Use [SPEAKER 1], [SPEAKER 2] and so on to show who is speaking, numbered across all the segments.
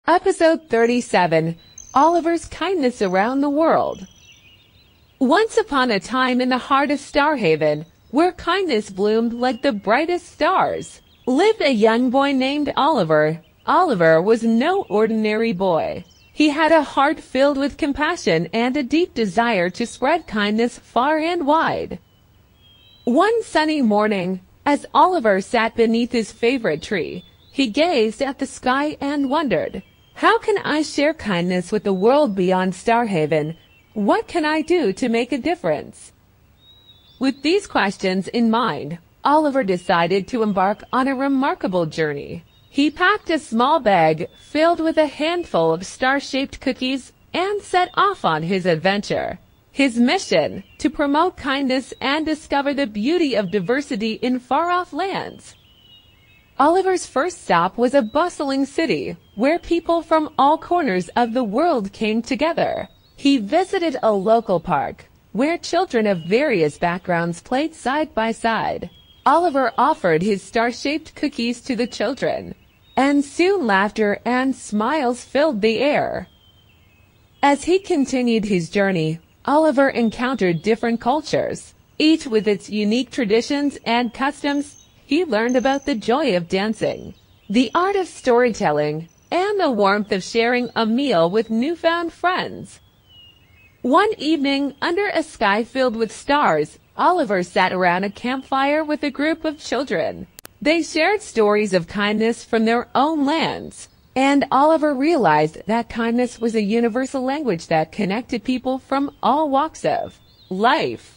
[SPEAKER 1] Episode 37, Oliver's Kindness Around the World. Once upon a time in the heart of Starhaven, where kindness bloomed like the brightest stars, lived a young boy named Oliver. Oliver was no ordinary boy. He had a heart filled with compassion and a deep desire to spread kindness far and wide. One sunny morning, as Oliver sat beneath his favorite tree, he gazed at the sky and wondered, "How can I share kindness with the world beyond Starhaven? What can I do to make a difference?" With these questions in mind, Oliver decided to embark on a remarkable journey. He packed a small bag filled with a handful of star-shaped cookies and set off on his adventure. His mission, to promote kindness and discover the beauty of diversity in far-off lands. Oliver's first stop was a bustling city, where people from all corners of the world came together. He visited a local park, where children of various backgrounds played side by side. Oliver offered his star-shaped cookies to the children, and soon laughter and smiles filled the air. As he continued his journey, Oliver encountered different cultures, each with its unique traditions and customs. He learned about the joy of dancing, the art of storytelling, and the warmth of sharing a meal with newfound friends. One evening, under a sky filled with stars, Oliver sat around a campfire with a group of children. They shared stories of kindness from their own lands, and Oliver realized that kindness was a universal language that connected people from all walks of life.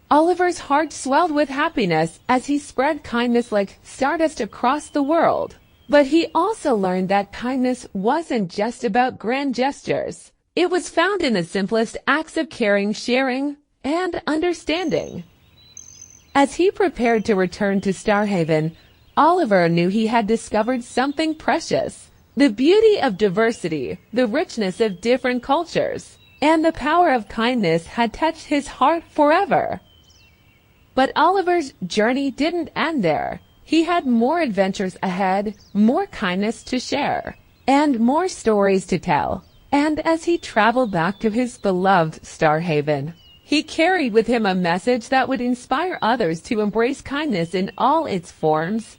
[SPEAKER 1] Oliver's heart swelled with happiness as he spread kindness like stardust across the world. But he also learned that kindness wasn't just about grand gestures. It was found in the simplest acts of caring, sharing, and understanding. As he prepared to return to Starhaven, Oliver knew he had discovered something precious: the beauty of diversity, the richness of different cultures, and the power of kindness had touched his heart forever. But Oliver's journey didn't end there. He had more adventures ahead, more kindness to share, and more stories to tell. And as he traveled back to his beloved Starhaven, he carried with him a message that would inspire others to embrace kindness in all its forms.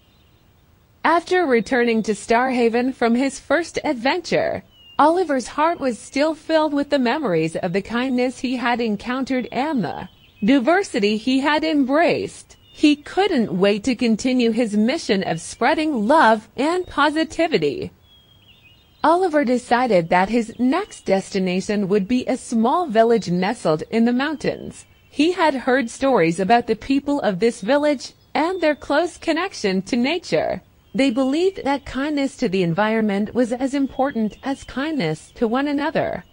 [SPEAKER 1] After returning to Starhaven from his first adventure, Oliver's heart was still filled with the memories of the kindness he had encountered and the diversity he had embraced. He couldn't wait to continue his mission of spreading love and positivity. Oliver decided that his next destination would be a small village nestled in the mountains. He had heard stories about the people of this village and their close connection to nature. They believed that kindness to the environment was as important as kindness to one another.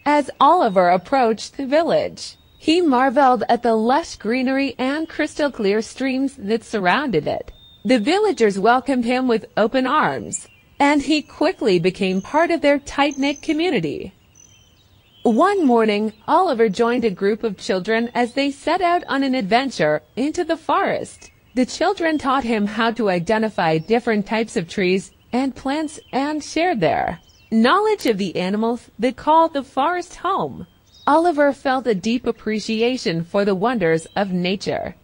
[SPEAKER 1] As Oliver approached the village, he marveled at the lush greenery and crystal-clear streams that surrounded it. The villagers welcomed him with open arms, and he quickly became part of their tight-knit community. One morning, Oliver joined a group of children as they set out on an adventure into the forest. The children taught him how to identify different types of trees and plants and shared their knowledge of the animals that call the forest home. Oliver felt a deep appreciation for the wonders of nature.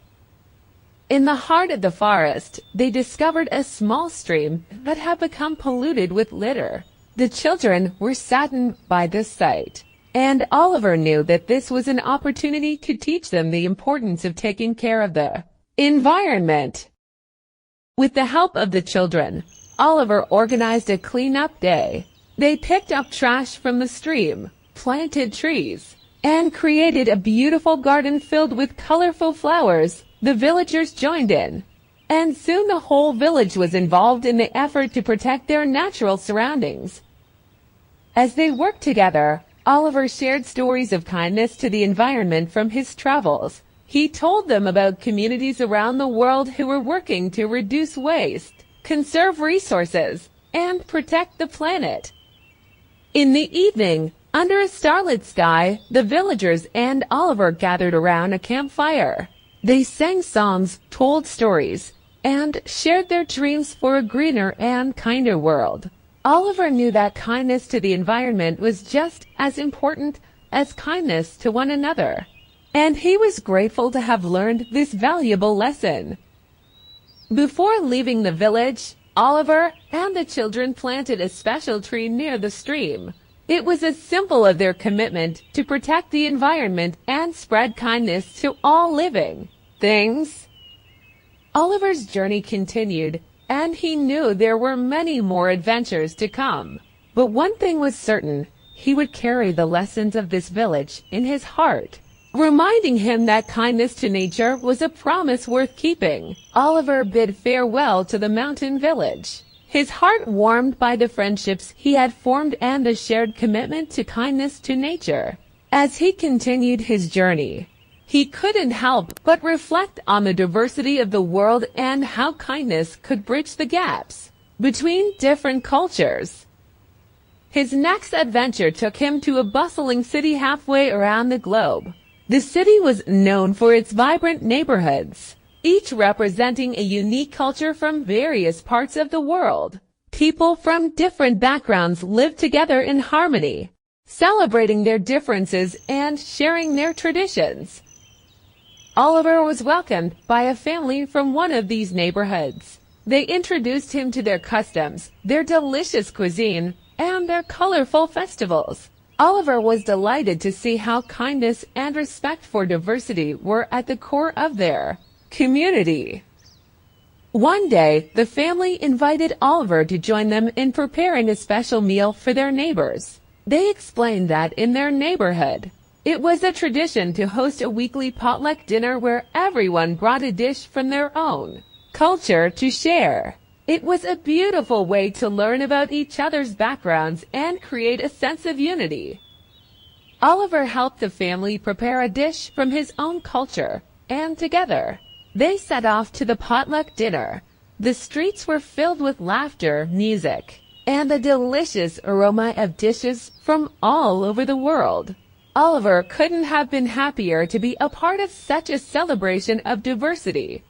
[SPEAKER 1] In the heart of the forest, they discovered a small stream that had become polluted with litter. The children were saddened by this sight, and Oliver knew that this was an opportunity to teach them the importance of taking care of the environment. With the help of the children, Oliver organized a cleanup day. They picked up trash from the stream, planted trees, and created a beautiful garden filled with colorful flowers. The villagers joined in, and soon the whole village was involved in the effort to protect their natural surroundings. As they worked together, Oliver shared stories of kindness to the environment from his travels. He told them about communities around the world who were working to reduce waste, conserve resources, and protect the planet. In the evening, under a starlit sky, the villagers and Oliver gathered around a campfire. They sang songs, told stories, and shared their dreams for a greener and kinder world. Oliver knew that kindness to the environment was just as important as kindness to one another, and he was grateful to have learned this valuable lesson. Before leaving the village, Oliver and the children planted a special tree near the stream. It was a symbol of their commitment to protect the environment and spread kindness to all living things. Oliver's journey continued, and he knew there were many more adventures to come. But one thing was certain: he would carry the lessons of this village in his heart, reminding him that kindness to nature was a promise worth keeping. Oliver bid farewell to the mountain village, his heart warmed by the friendships he had formed and the shared commitment to kindness to nature. As he continued his journey, he couldn't help but reflect on the diversity of the world and how kindness could bridge the gaps between different cultures. His next adventure took him to a bustling city halfway around the globe. The city was known for its vibrant neighborhoods, each representing a unique culture from various parts of the world. People from different backgrounds lived together in harmony, celebrating their differences and sharing their traditions. Oliver was welcomed by a family from one of these neighborhoods. They introduced him to their customs, their delicious cuisine, and their colorful festivals. Oliver was delighted to see how kindness and respect for diversity were at the core of their community. One day, the family invited Oliver to join them in preparing a special meal for their neighbors. They explained that in their neighborhood, it was a tradition to host a weekly potluck dinner where everyone brought a dish from their own culture to share. It was a beautiful way to learn about each other's backgrounds and create a sense of unity. Oliver helped the family prepare a dish from his own culture, and together, they set off to the potluck dinner. The streets were filled with laughter, music, and the delicious aroma of dishes from all over the world. Oliver couldn't have been happier to be a part of such a celebration of diversity.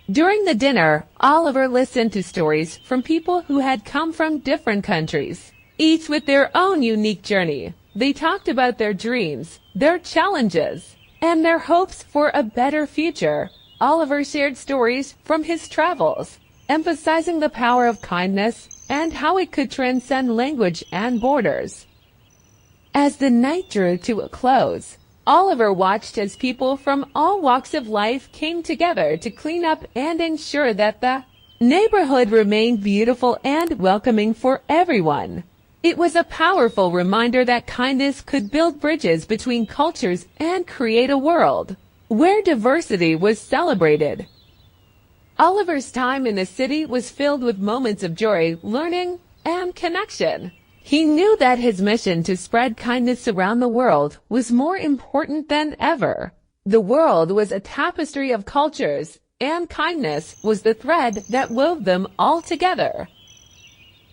[SPEAKER 1] During the dinner, Oliver listened to stories from people who had come from different countries, each with their own unique journey. They talked about their dreams, their challenges, and their hopes for a better future. Oliver shared stories from his travels, emphasizing the power of kindness and how it could transcend language and borders. As the night drew to a close, Oliver watched as people from all walks of life came together to clean up and ensure that the neighborhood remained beautiful and welcoming for everyone. It was a powerful reminder that kindness could build bridges between cultures and create a world where diversity was celebrated. Oliver's time in the city was filled with moments of joy, learning, and connection. He knew that his mission to spread kindness around the world was more important than ever. The world was a tapestry of cultures, and kindness was the thread that wove them all together.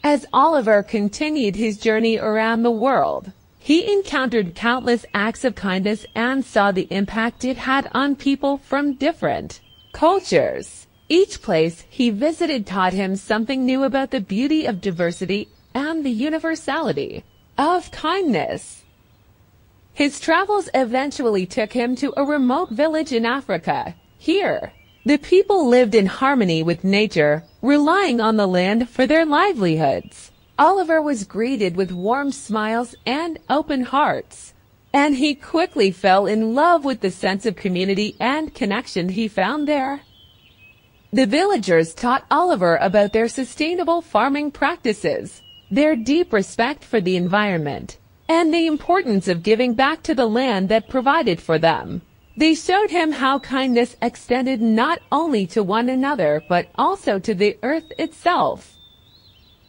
[SPEAKER 1] As Oliver continued his journey around the world, he encountered countless acts of kindness and saw the impact it had on people from different cultures. Each place he visited taught him something new about the beauty of diversity and the universality of kindness. His travels eventually took him to a remote village in Africa. Here, the people lived in harmony with nature, relying on the land for their livelihoods. Oliver was greeted with warm smiles and open hearts, and he quickly fell in love with the sense of community and connection he found there. The villagers taught Oliver about their sustainable farming practices, their deep respect for the environment, and the importance of giving back to the land that provided for them. They showed him how kindness extended not only to one another but also to the earth itself.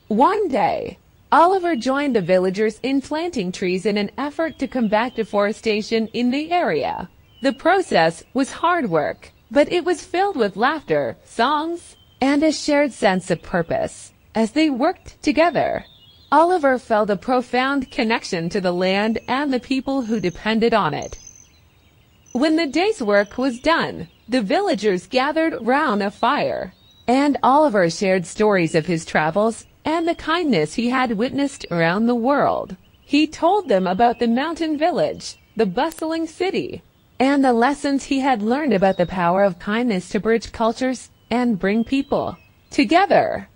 [SPEAKER 1] One day, Oliver joined the villagers in planting trees in an effort to combat deforestation in the area. The process was hard work, but it was filled with laughter, songs, and a shared sense of purpose. As they worked together, Oliver felt a profound connection to the land and the people who depended on it. When the day's work was done, the villagers gathered round a fire, and Oliver shared stories of his travels and the kindness he had witnessed around the world. He told them about the mountain village, the bustling city, and the lessons he had learned about the power of kindness to bridge cultures and bring people together.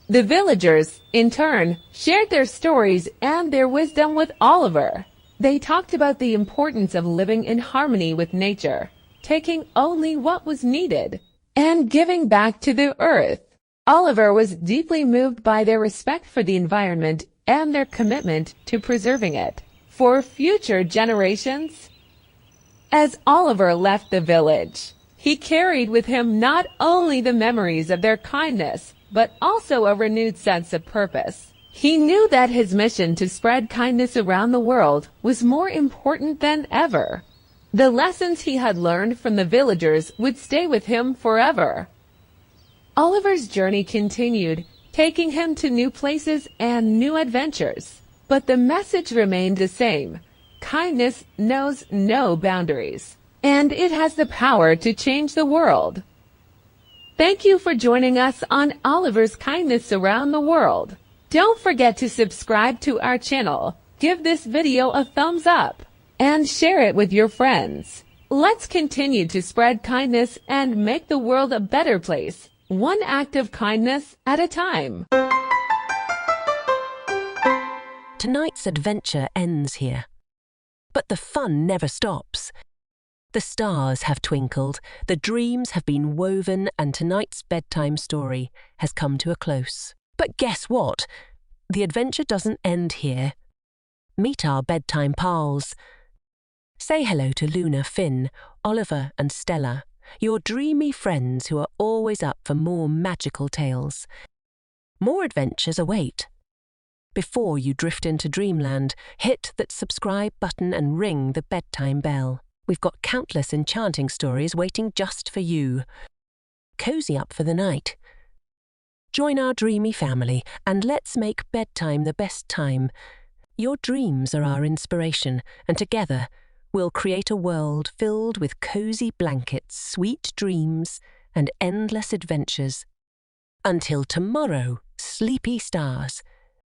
[SPEAKER 1] The villagers, in turn, shared their stories and their wisdom with Oliver. They talked about the importance of living in harmony with nature, taking only what was needed, and giving back to the earth. Oliver was deeply moved by their respect for the environment and their commitment to preserving it for future generations. As Oliver left the village, he carried with him not only the memories of their kindness, but also a renewed sense of purpose. He knew that his mission to spread kindness around the world was more important than ever. The lessons he had learned from the villagers would stay with him forever. Oliver's journey continued, taking him to new places and new adventures. But the message remained the same. Kindness knows no boundaries, and it has the power to change the world. Thank you for joining us on Oliver's Kindness Around the World. Don't forget to subscribe to our channel, give this video a thumbs up, and share it with your friends. Let's continue to spread kindness and make the world a better place, one act of kindness at a time.
[SPEAKER 2] Tonight's adventure ends here, but the fun never stops. The stars have twinkled, the dreams have been woven, and tonight's bedtime story has come to a close. But guess what? The adventure doesn't end here. Meet our bedtime pals. Say hello to Luna, Finn, Oliver and Stella, your dreamy friends who are always up for more magical tales. More adventures await. Before you drift into dreamland, hit that subscribe button and ring the bedtime bell. We've got countless enchanting stories waiting just for you. Cozy up for the night. Join our dreamy family and let's make bedtime the best time. Your dreams are our inspiration, and together we'll create a world filled with cozy blankets, sweet dreams, and endless adventures. Until tomorrow, sleepy stars.